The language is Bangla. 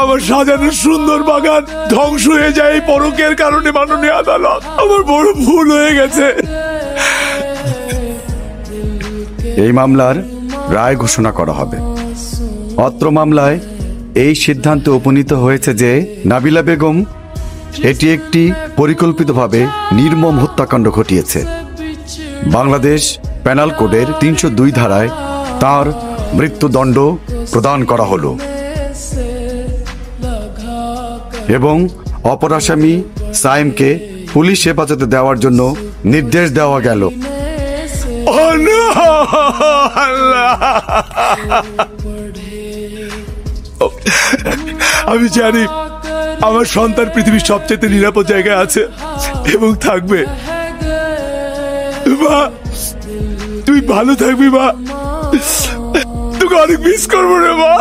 আমার সাজানো সুন্দর বাগান ধ্বংস হয়ে যায় এই পরকের কারণে। মাননীয় আদালত, আমার বড় ভুল হয়ে গেছে। এই মামলার রায় ঘোষণা করা হবে। অত্র মামলায় এই সিদ্ধান্তে উপনীত হয়েছে যে নাবিলা বেগম এটি একটি পরিকল্পিতভাবে নির্মম হত্যাকাণ্ড ঘটিয়েছে। বাংলাদেশ পেনাল কোডের ৩০২ ধারায় তার মৃত্যুদণ্ড প্রদান করা হলো এবং অপর আসামি সাইমকে পুলিশ হেফাজতে দেওয়ার জন্য নির্দেশ দেওয়া গেল। আমি জানি আমার সন্তান পৃথিবীর সবচেয়ে নিরাপদ জায়গায় আছে এবং থাকবে। মা, তুই ভালো থাকবি মা, তোকে অনেক মিস করবো রে মা।